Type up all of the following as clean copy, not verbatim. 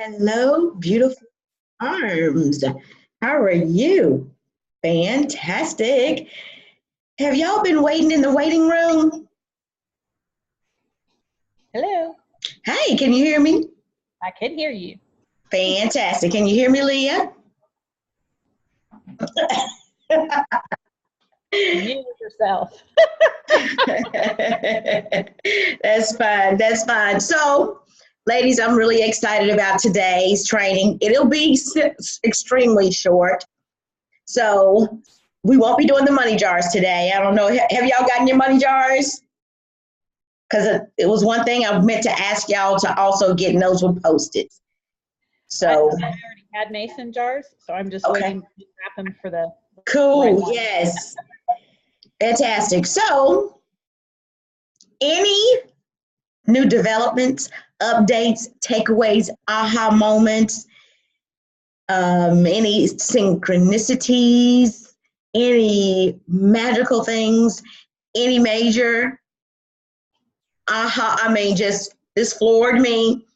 Hello, beautiful arms. How are you? Fantastic. Have y'all been waiting in the waiting room? Hello, Hey, can you hear me? I can hear you. Fantastic. Can you hear me, Leah? Mute yourself. That's fine. That's fine. So, ladies, I'm really excited about today's training. It'll be extremely short. So, we won't be doing the money jars today. I don't know. Have y'all gotten your money jars? Because it was one thing I meant to ask y'all to also get, and those were posted. I So, already had mason jars, so I'm just okay. waiting to wrap them for the Cool. right one. Yes. Fantastic. So, any new developments, updates, takeaways, aha moments, any synchronicities, any magical things, any major aha, I mean, just this floored me,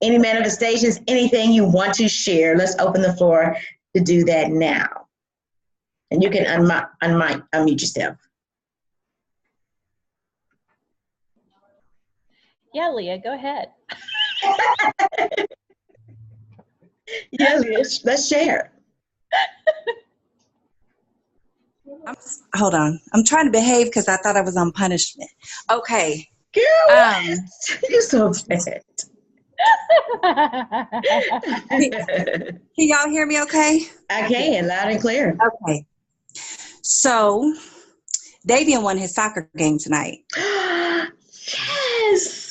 any manifestations, anything you want to share. Let's open the floor to do that now. And you can unmute yourself. Yeah, Leah, go ahead. Yeah, let's share. Hold on. I'm trying to behave because I thought I was on punishment. Okay. Girl, you're so bad. Can y'all hear me okay? I can, loud and clear. Okay. So, Davian won his soccer game tonight. Yes.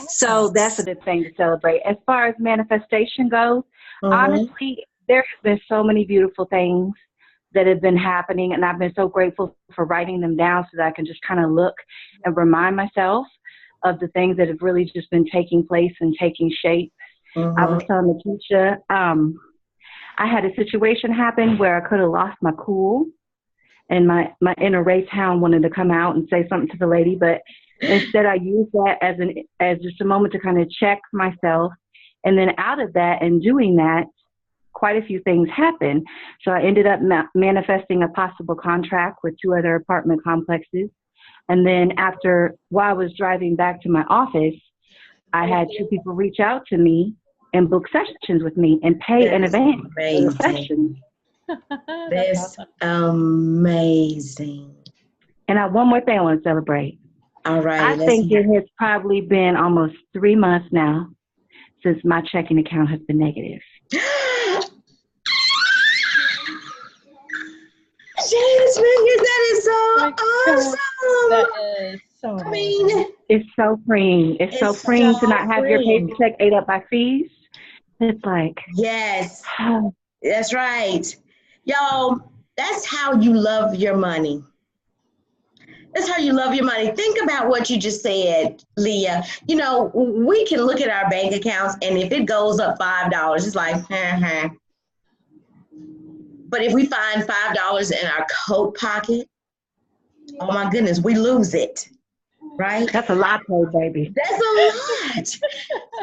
So, that's a good thing to celebrate. As far as manifestation goes, honestly, there have been so many beautiful things that have been happening, and I've been so grateful for writing them down so that I can just kind of look and remind myself of the things that have really just been taking place and taking shape. I was telling Lakeisha, I had a situation happen where I could have lost my cool, and my inner Ray Town wanted to come out and say something to the lady, but instead I used that as just a moment to kind of check myself, and then out of that and doing that, quite a few things happened. So I ended up manifesting a possible contract with 2 other apartment complexes. And then while I was driving back to my office, I had 2 people reach out to me and book sessions with me and pay in advance for the sessions. That's amazing. And one more thing I want to celebrate. All right. I think it has probably been almost 3 months now since my checking account has been negative. Jasmine, that is so awesome. That is so amazing. It's so freeing. It's so freeing to not have your paycheck ate up by fees. It's like, yes, that's right. Y'all, that's how you love your money. That's how you love your money. Think about what you just said, Leah. You know, we can look at our bank accounts, and if it goes up $5, it's like, But if we find $5 in our coat pocket, oh my goodness, we lose it, right? That's a lot, baby. That's a lot.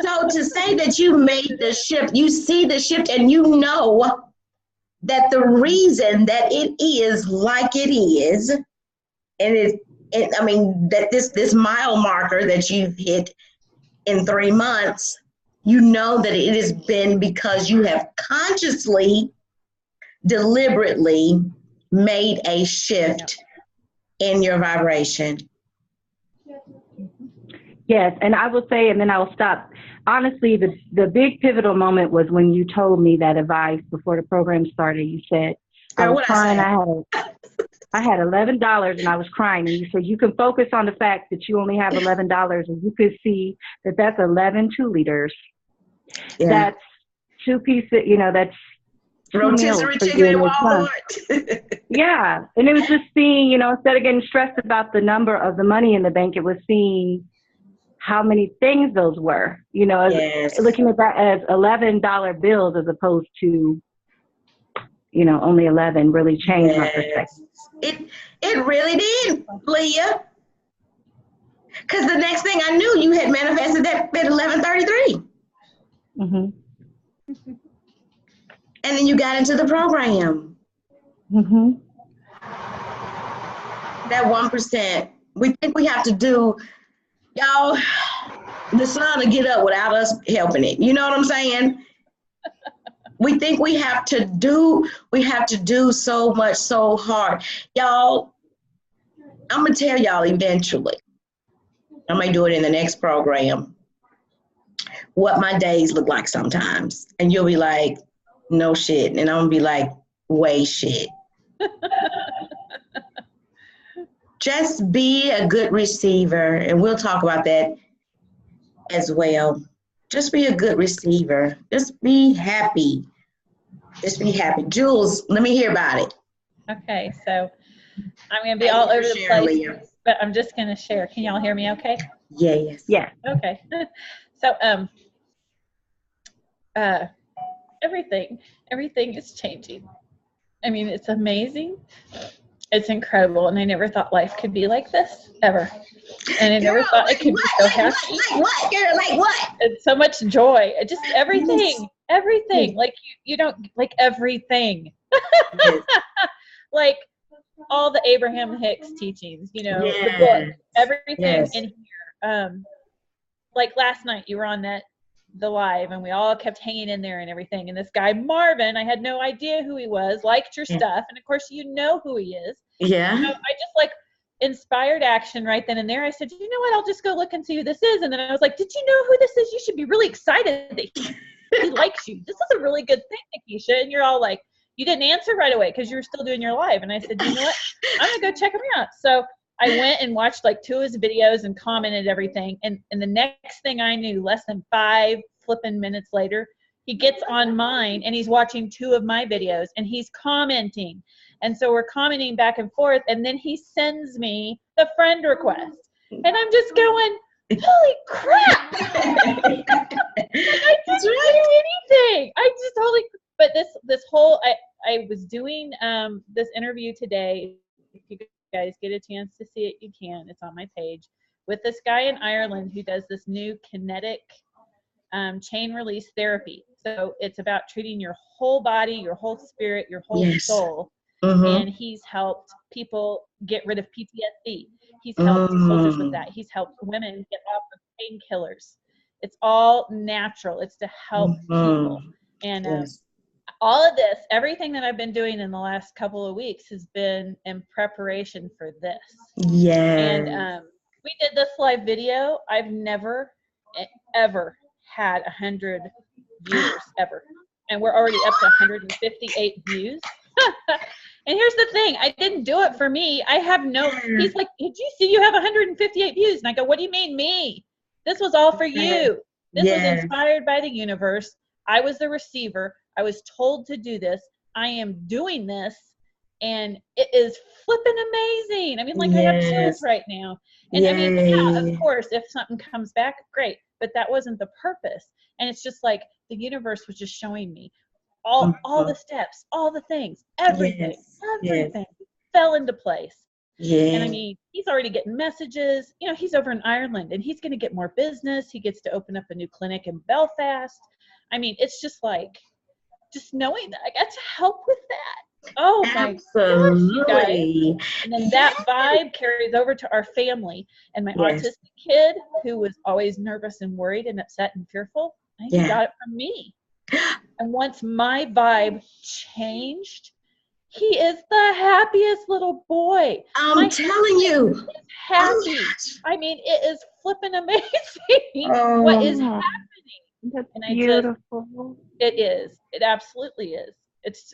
So to say that you made the shift, you see the shift, and you know that the reason that it is like it is, and I mean, that this mile marker that you've hit in 3 months, you know that it has been because you have consciously, deliberately made a shift in your vibration. Yes, and I will say, and then I will stop. Honestly, the big pivotal moment was when you told me that advice before the program started. You said, I was crying. I had $11 and I was crying. And you said, you can focus on the fact that you only have $11 and you could see that that's 11 2-liters. Yeah. That's 2 pieces, that's rotisserie chicken in Walmart. Yeah. And it was just seeing, instead of getting stressed about the number of the money in the bank, it was seeing how many things those were, looking at that as $11 bills as opposed to, only 11 really changed my perspective. It really did, Leah. Because the next thing I knew, you had manifested that at 11:33. Mhm. And then you got into the program. Mhm. That 1%, we think we have to do, y'all, the sun will get up without us helping it. You know what I'm saying? We think we have to do so much, so hard. Y'all, I'm going to tell y'all eventually. I may do it in the next program, what my days look like sometimes. And you'll be like, no shit. And I'm going to be like, way shit. Just be a good receiver. And we'll talk about that as well. Just be a good receiver. Just be happy. Just be happy. Jules, let me hear about it. Okay, so I'm going to be all over the place, but I'm just going to share. Can y'all hear me okay? Yes. Yeah. Okay. So, everything is changing. I mean, it's amazing. It's incredible. And I never thought life could be like this, ever. And I never thought it could be so happy. Like what, girl? Like what? It's so much joy. Just everything. Everything. Like you don't, like everything. Yes. Like all the Abraham Hicks teachings, you know, Yes. the book, everything Yes. in here. Like last night you were on the live and we all kept hanging in there and everything. And this guy, Marvin, I had no idea who he was, liked your stuff. And of course, you know who he is. Yeah. So I just like inspired action right then and there. I said, you know what? I'll just go look and see who this is. And then I was like, did you know who this is? You should be really excited that he likes you. This is a really good thing, Nikisha. And you're all like, you didn't answer right away because you were still doing your live. And I said, you know what? I'm going to go check him out. So I went and watched like 2 of his videos and commented everything. And the next thing I knew, less than 5 flipping minutes later, he gets on mine and he's watching 2 of my videos and he's commenting. And so we're commenting back and forth. And then he sends me the friend request. And I'm just going, holy crap. I didn't do anything. I just totally, but this whole, I was doing this interview today. If you guys get a chance to see it, you can. It's on my page with this guy in Ireland who does this new kinetic chain release therapy. So it's about treating your whole body, your whole spirit, your whole Yes. soul. Mm-hmm. And he's helped people get rid of PTSD. He's helped soldiers with that. He's helped women get off of painkillers. It's all natural. It's to help people. And Yes. all of this, everything that I've been doing in the last couple of weeks has been in preparation for this. Yes. And we did this live video. I've never, ever had 100 viewers, ever. And we're already up to 158 views. And here's the thing. I didn't do it for me. I have no, he's like, did you see you have 158 views? And I go, what do you mean me? This was all for you. This was inspired by the universe. I was the receiver. I was told to do this. I am doing this. And it is flipping amazing. I mean, like I have chills right now. And I mean, yeah, of course, if something comes back, great. But that wasn't the purpose. And it's just like the universe was just showing me all the steps, all the things, everything fell into place. Yeah. And I mean, he's already getting messages. You know, he's over in Ireland and he's going to get more business. He gets to open up a new clinic in Belfast. I mean, it's just like, just knowing that I got to help with that. Oh my gosh, you guys. And then that vibe carries over to our family. And my autistic kid, who was always nervous and worried and upset and fearful, I think he got it from me. And once my vibe changed, he is the happiest little boy. I'm telling you. He's happy. I mean, it is flipping amazing what is happening. That's beautiful. It is. It absolutely is.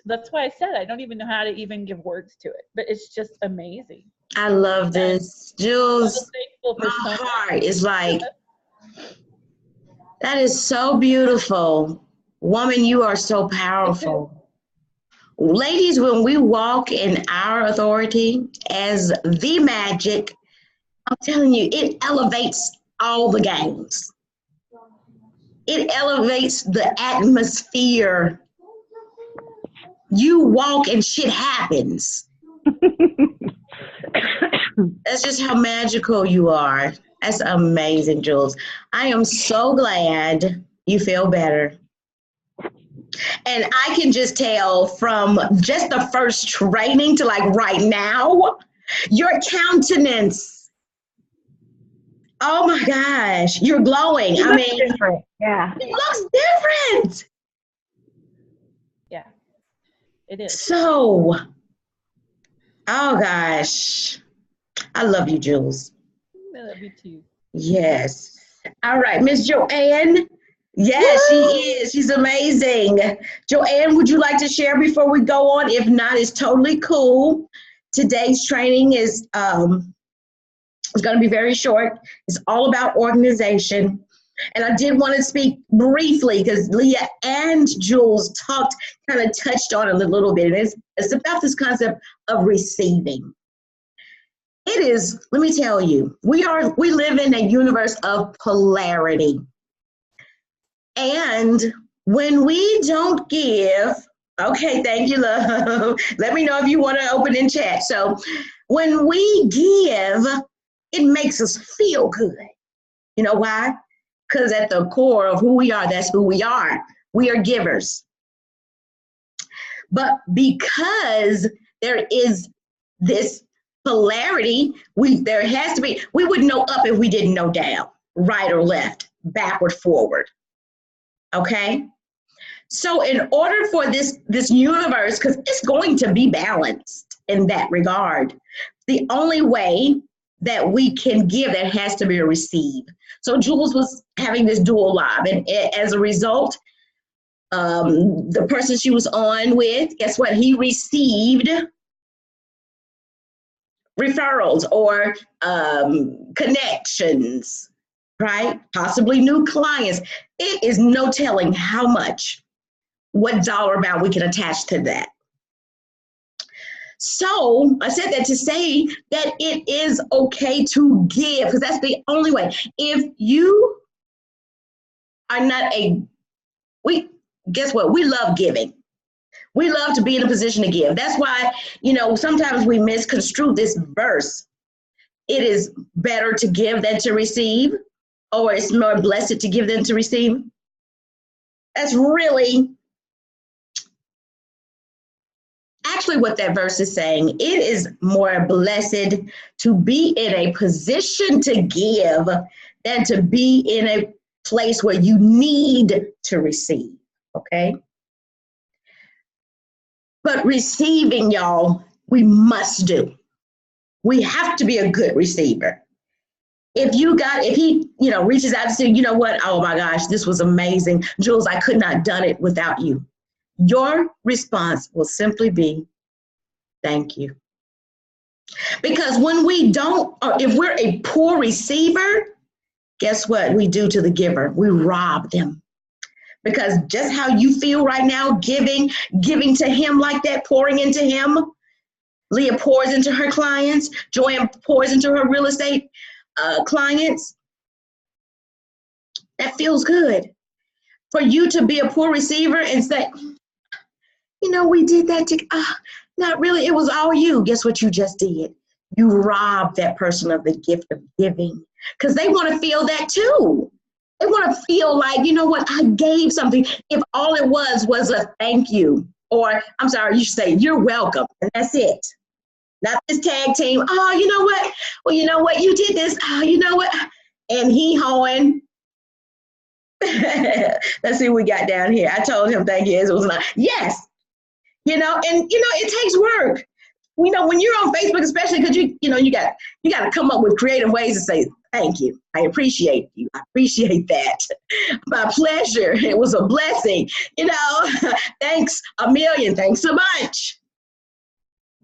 That's why I said I don't even know how to even give words to it, but it's just amazing. I love this. Jules, my heart is like, that is so beautiful. Woman, you are so powerful. Ladies, when we walk in our authority as the magic, I'm telling you, it elevates all the games. It elevates the atmosphere. You walk and shit happens. That's just how magical you are. That's amazing, Jules. I am so glad you feel better. And I can just tell from just the first training to like right now, your countenance, oh my gosh, you're glowing. It I looks mean, different. Yeah. it looks different. Yeah, it is. So, oh gosh, I love you, Jules. I love you too. Yes. All right, Miss Joanne. Yes, she is. She's amazing. Joanne, would you like to share before we go on? If not, it's totally cool. Today's training is going to be very short. It's all about organization. And I did want to speak briefly because Leah and Jules kind of touched on it a little bit. And it's about this concept of receiving. It is, let me tell you, we live in a universe of polarity. And when we don't give, okay, thank you, love. Let me know if you want to open in chat. So when we give, it makes us feel good. You know why? Because at the core of who we are, that's who we are. We are givers. But because there is this polarity, there has to be, we wouldn't know up if we didn't know down, right or left, backward, forward. Okay? So in order for this universe, because it's going to be balanced in that regard, the only way that we can give, there has to be a receive. So Jules was having this dual live, and as a result, the person she was on with, guess what? He received referrals or connections, right? Possibly new clients. It is no telling how much, what dollar amount we can attach to that. So I said that to say that it is okay to give, because that's the only way. If you are not guess what? We love giving. We love to be in a position to give. That's why, sometimes we misconstrue this verse. It is better to give than to receive, or it's more blessed to give than to receive. That's really actually what that verse is saying. It is more blessed to be in a position to give than to be in a place where you need to receive, okay? But receiving, y'all, we must do. We have to be a good receiver. If he, reaches out and says, you know what? Oh my gosh, this was amazing. Jules, I could not have done it without you. Your response will simply be, thank you. Because when we don't, or if we're a poor receiver, guess what we do to the giver? We rob them. Because just how you feel right now, giving to him like that, pouring into him, Leah pours into her clients, Joanne pours into her real estate clients, that feels good. For you to be a poor receiver and say, we did that not really, it was all you. Guess what you just did? You robbed that person of the gift of giving, because they want to feel that too. They want to feel like, you know what, I gave something. If all it was a thank you, or I'm sorry, you should say, you're welcome, and that's it. Not this tag team. Oh, you know what? Well, you know what? You did this. Oh, you know what? And he hoeing. Let's see what we got down here. I told him thank you. It was not. Yes. And it takes work. When you're on Facebook, especially because you got to come up with creative ways to say thank you. I appreciate you. I appreciate that. My pleasure. It was a blessing. Thanks a million. Thanks so much.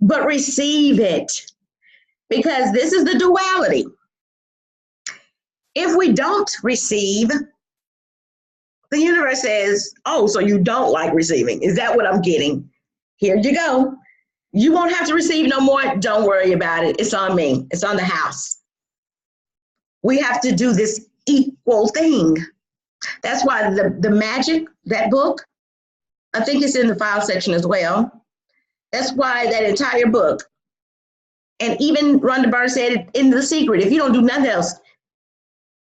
But receive it, because this is the duality. If we don't receive, the universe says, oh, so you don't like receiving. Is that what I'm getting? Here you go. You won't have to receive no more. Don't worry about it. It's on me. It's on the house. We have to do this equal thing. That's why the magic, that book, I think it's in the file section as well. That's why that entire book, and even Rhonda Byrne said it in The Secret, if you don't do nothing else,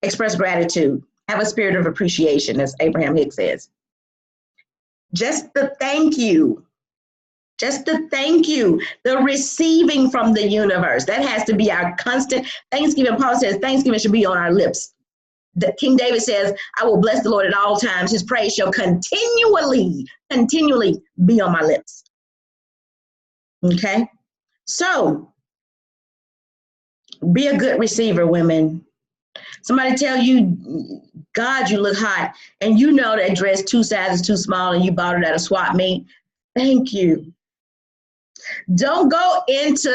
express gratitude, have a spirit of appreciation, as Abraham Hicks says. Just the thank you. Just the thank you, the receiving from the universe. That has to be our constant Thanksgiving. Paul says Thanksgiving should be on our lips. King David says, I will bless the Lord at all times. His praise shall continually be on my lips. Okay? So, be a good receiver, women. Somebody tell you, God, you look hot, and you know that dress 2 sizes too small and you bought it at a swap meet. Thank you. Don't go into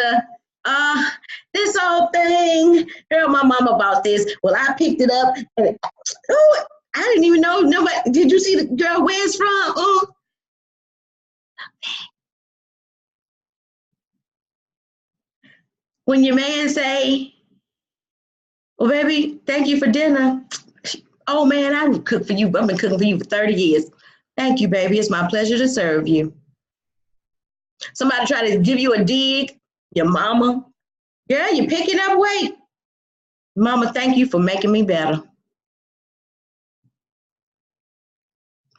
this whole thing. Girl, my mama bought this. Well, I picked it up. And, oh, I didn't even know. Nobody. Did you see the girl where it's from? When your man say, well, baby, thank you for dinner. Oh, man, I cook for you. I've been cooking for you for 30 years. Thank you, baby. It's my pleasure to serve you. Somebody try to give you a dig, your mama. Yeah, you're picking up weight. Mama, thank you for making me better.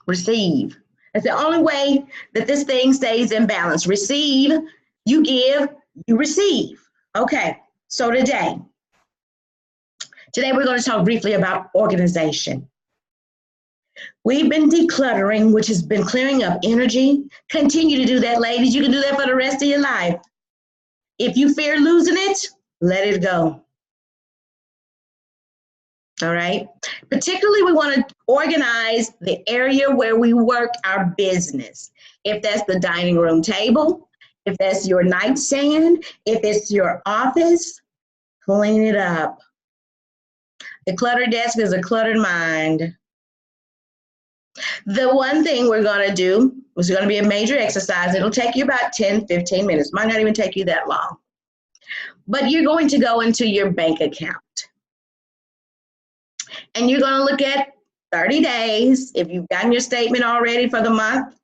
Receive. That's the only way that this thing stays in balance. Receive, you give, you receive. Okay, so today we're going to talk briefly about organization. We've been decluttering, which has been clearing up energy. Continue to do that, ladies. You can do that for the rest of your life. If you fear losing it, let it go. All right. Particularly, we want to organize the area where we work our business. If that's the dining room table, if that's your nightstand, if it's your office, clean it up. The cluttered desk is a cluttered mind. The one thing we're going to do is going to be a major exercise. It'll take you about 10, 15 minutes. Might not even take you that long. But you're going to go into your bank account. And you're going to look at 30 days. If you've gotten your statement already for the month,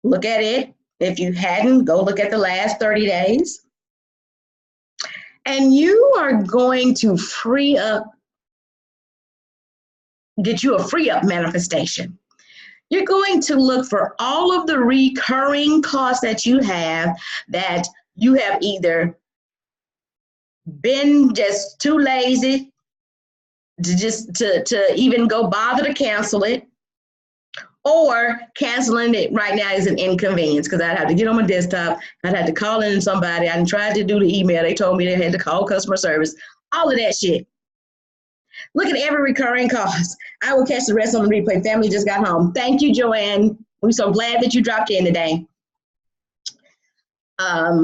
look at it. If you hadn't, go look at the last 30 days. And you are going to get you a free up manifestation. You're going to look for all of the recurring costs that you have either been just too lazy to even go bother to cancel it, or canceling it right now is an inconvenience because I'd have to get on my desktop, I'd have to call in somebody, I tried to do the email, they told me they had to call customer service, all of that shit. Look at every recurring cost. I will catch the rest on the replay. Family just got home. Thank you, Joanne. We're so glad that you dropped in today. All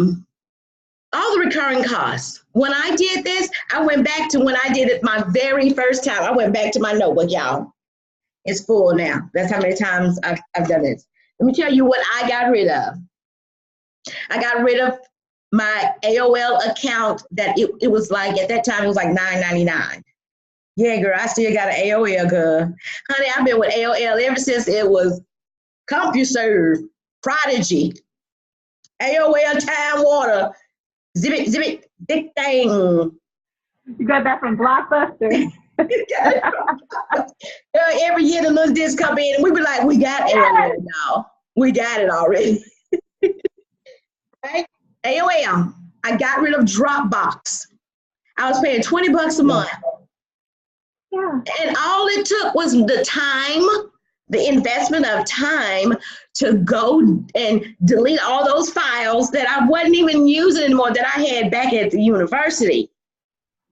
the recurring costs. When I did this, I went back to when I did it my very first time. I went back to my notebook, y'all. It's full now. That's how many times I've done this. Let me tell you what I got rid of. I got rid of my AOL account that it was like, at that time, it was like $9.99. Yeah, girl, I still got an AOL, girl. Honey, I've been with AOL ever since it was CompuServe, Prodigy, AOL Time Warner, Zip it, big thing. You got that from Blockbuster. Every year the little discs come in and we be like, we got AOL now. We got it already. Right? AOL, I got rid of Dropbox. I was paying $20 a month. Yeah. And all it took was the time, the investment of time to go and delete all those files that I wasn't even using anymore that I had back at the university.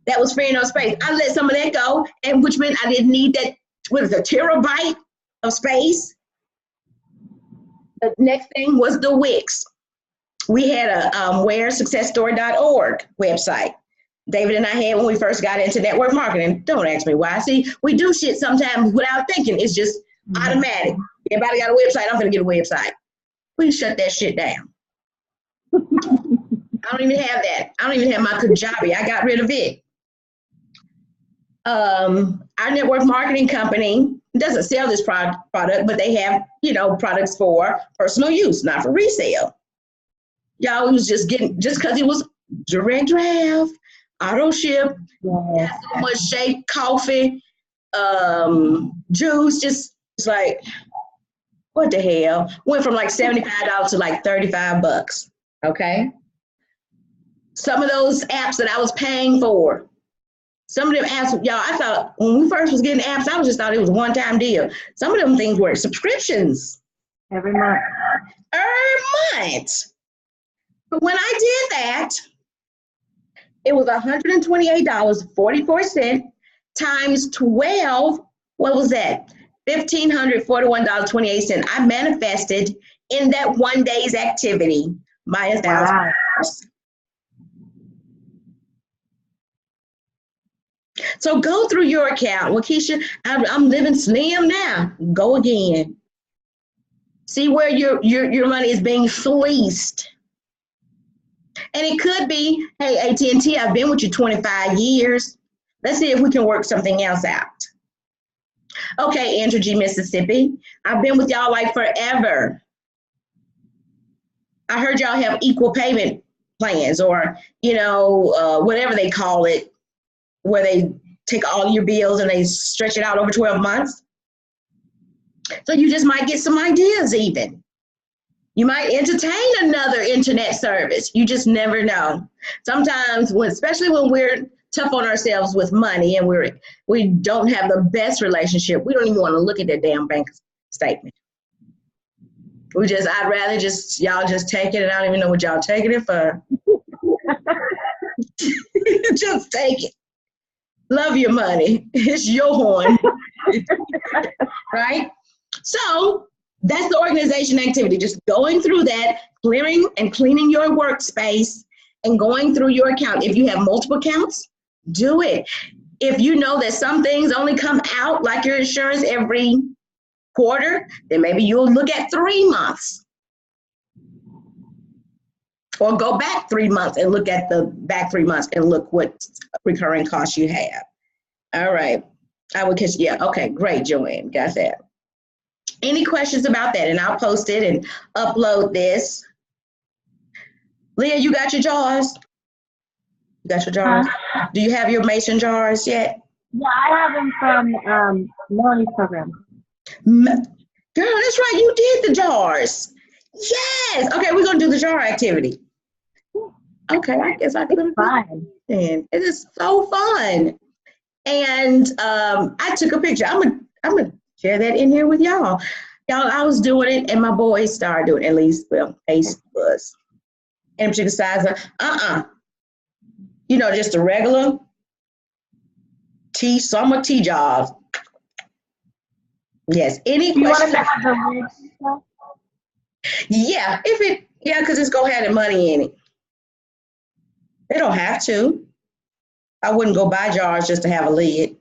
That was freeing up space. I let some of that go, and which meant I didn't need that, what is a terabyte of space. The next thing was the Wix. We had a wheresuccessstory.org website. David and I had when we first got into network marketing. Don't ask me why. See, we do shit sometimes without thinking. It's just automatic. Everybody got a website. I'm gonna get a website. We shut that shit down. I don't even have that. I don't even have my Kajabi. I got rid of it. Our network marketing company doesn't sell this product, but they have, products for personal use, not for resale. Y'all, it was just because it was direct draft, auto ship, so much shake, coffee, juice, it's like, What the hell? Went from like $75 to like $35. Okay. Some of those apps that I was paying for, some of them apps, y'all, I thought when we first was getting apps, I was just thought it was a one-time deal. Some of them things were subscriptions. Every month. Every month. But when I did that, it was $128.44 times 12. What was that? $1,541.28. I manifested in that one day's activity my $1,000. Wow. So go through your account. Well, Keisha, I'm living slim now. Go again. See where your money is being fleeced. And it could be, hey, AT&T, I've been with you 25 years. Let's see if we can work something else out. Okay, Entergy, Mississippi. I've been with y'all like forever. I heard y'all have equal payment plans or, whatever they call it, where they take all your bills and they stretch it out over 12 months. So you just might get some ideas even. You might entertain another internet service. You just never know. Sometimes, especially when we're tough on ourselves with money and we don't have the best relationship, we don't even want to look at that damn bank statement. I'd rather y'all just take it, and I don't even know what y'all taking it for. Just take it. Love your money. It's your horn. Right? So that's the organization activity. Just going through that, clearing and cleaning your workspace and going through your account. If you have multiple accounts, do it. If you know that some things only come out like your insurance every quarter, then maybe you'll look at 3 months. Or go back 3 months and look at the back 3 months and look what recurring costs you have. All right. I would catch, yeah, okay, great, Joanne, got that. Any questions about that? And I'll post it and upload this. Leah, you got your jars? You got your jars? Do you have your mason jars yet? Yeah, I have them from Melanie's program. Girl, that's right, you did the jars. Yes. Okay, we're going to do the jar activity. Okay, I guess I can. Fun. It is so fun. And I took a picture. I'm gonna share that in here with y'all. Y'all, I was doing it, and my boys started doing it, at least, well, Ace was. And particular size of, just a regular summer tea jars. Yes. Any questions? You want to have the lid stuff? Yeah, because it's gonna have the money in it. They don't have to. I wouldn't go buy jars just to have a lid.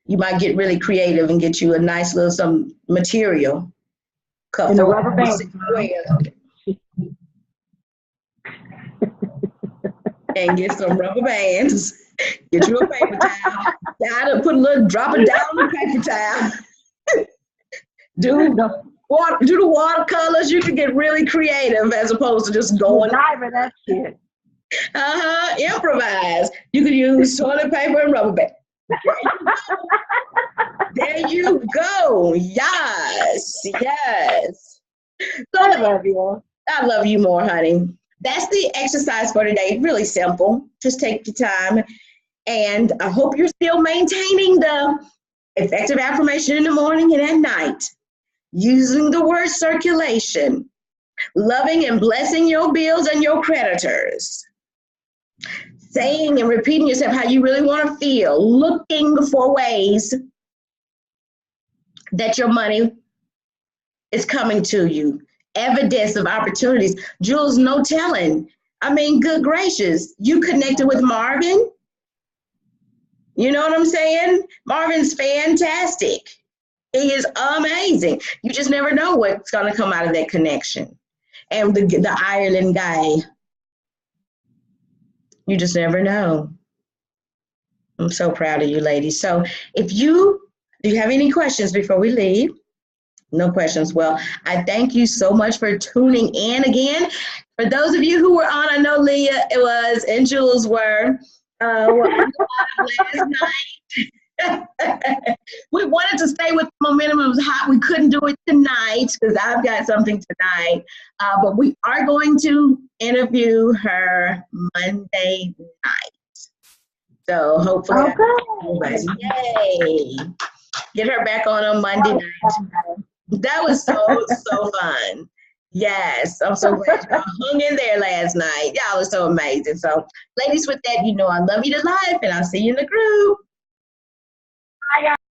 You might get really creative and get you a nice little some material. Cup and a rubber band. And get some rubber bands. Get you a paper towel. Put a little, drop it down on the paper towel. Do the watercolors. You can get really creative as opposed to just going. Diver that shit. Improvise. You can use toilet paper and rubber band. There you go. Yes. So I love you. I love you more, honey. That's the exercise for today. Really simple. Just take your time. And I hope you're still maintaining the effective affirmation in the morning and at night. Using the word circulation. Loving and blessing your bills and your creditors. Saying and repeating yourself how you really want to feel. Looking for ways that your money is coming to you. Evidence of opportunities. Jules, no telling. I mean, good gracious. You connected with Marvin? You know what I'm saying? Marvin's fantastic. He is amazing. You just never know what's going to come out of that connection. And the Ireland guy. You just never know. I'm so proud of you, ladies. So do you have any questions before we leave? No questions. Well, I thank you so much for tuning in again. For those of you who were on, I know Leah and Jules were last night. We wanted to stay with momentum. It was hot. We couldn't do it tonight because I've got something tonight. But we are going to interview her Monday night. So hopefully, yay! Get her back on Monday night. That was so fun. Yes, I'm so glad y'all hung in there last night. Y'all was so amazing. So, ladies, with that, you know I love you to life, and I'll see you in the group.